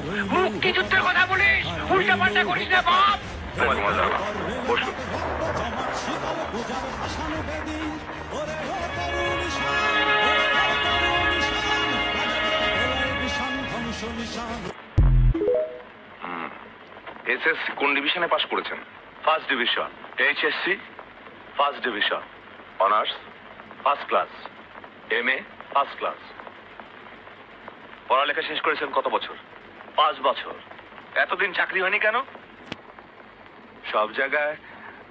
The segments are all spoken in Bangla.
মুক্তিযুদ্ধের কথা বলিস, উল্টা পাল্টা করিস না বাপ। বসুন। এসএসসি কোন ডিভিশনে পাশ করেছেন? First division. HSC first division. Honours? First class. MA? First class. পড়ালেখা শেষ করেছেন কত বছর? 5 বছর। এতদিন চাকরি হয়নি কেন? সব জায়গায়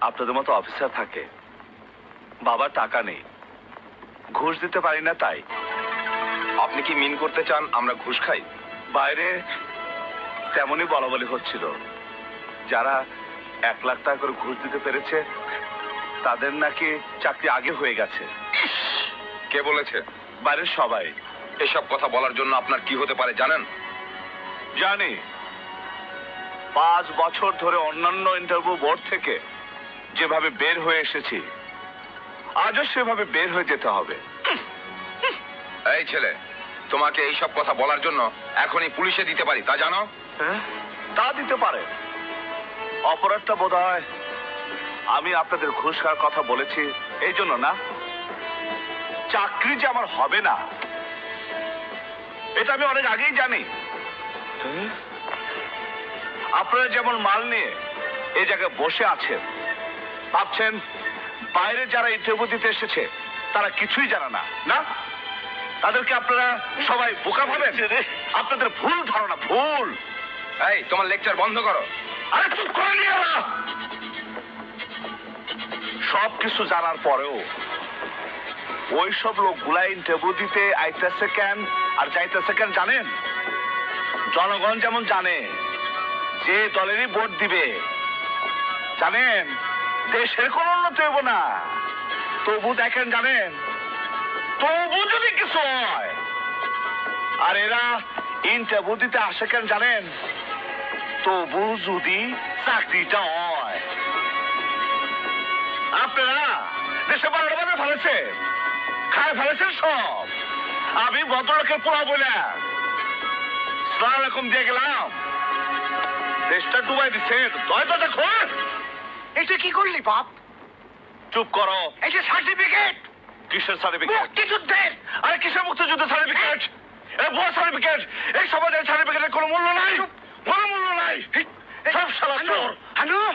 আপনাদের মতো অফিসার থাকে, বাবার টাকা নেই, ঘুষ দিতে পারি না তাই। আপনি কি মিন করতে চান আমরা ঘুষ খাই? বাইরে তেমনই বলাবলি হচ্ছিল, যারা 1 লাখ টাকা করে ঘুষ দিতে পেরেছে তাদের নাকি চাকরি আগে হয়ে গেছে। কে বলেছে? বাইরের সবাই। এসব কথা বলার জন্য আপনার কি হতে পারে জানেন? জানি। 5 বছর ধরে অন্যান্য ইন্টারভিউ বোর্ড থেকে যেভাবে বের হয়ে এসেছি, আজও সেভাবে বের হয়ে যেতে হবে। এই ছেলে, তোমাকে এইসব কথা বলার জন্য এখনই পুলিশে দিতে পারি, তা জানো? তা দিতে পারে। অপরাধটা বোধ হয় আমি আপনাদের ঘুষ খাওয়ার কথা বলেছি এই জন্য না। চাকরি যে আমার হবে না এটা আমি অনেক আগেই জানি। আপনারা যেমন মাল নিয়ে এই জায়গায় বসে আছেন, ভাবছেন বাইরে যারা ইন্টারভিউ দিতে এসেছে তারা কিছুই জানে না, না? তাদেরকে আপনারা সবাই বোকা ভাবেন। আপনাদের ভুল ধারণা, ভুল। এই তোমার লেকচার বন্ধ করো। আরে চুপ করে নিয়ে না। সব কিছু জানার পরেও ওই সব লোকগুলা ইন্টারভিউ দিতে আইতেছে কেন আর যাইতেছে কেন জানেন? জনগণ যেমন জানে যে দলেরই ভোট দিবে, জানেন দেশের কোন উন্নতি হইব না। তবু দেখেন জানেন, তবু যদি কিছু হয়, আর এরা ইন্টারভিউ দিতে আসে কেন জানেন? তবু যদি চাকরিটা হয়। আপনারা দেশে 12টা বাজে ফেলেছেন, খায় ফেলেছেন সব। আমি ভদ্রলোকের পোড়া বলে সালাম আলাইকুম দিয়ে গেলাম, দেশটা ডুবাই দিচ্ছেন। দয়টা দেখো। এটা কি করলি বাপ? চুপ করো। এই যে সার্টিফিকেট। কিসের সার্টিফিকেট? মুক্তিযুদ্ধের। আরে কিসের মুক্তিযুদ্ধের সার্টিফিকেট? এটা ভুয়া সার্টিফিকেট। এই সমাজের সার্টিফিকেটের কোনো মূল্য নাই, কোনো মূল্য নাই। সব শালা চোর। হানুম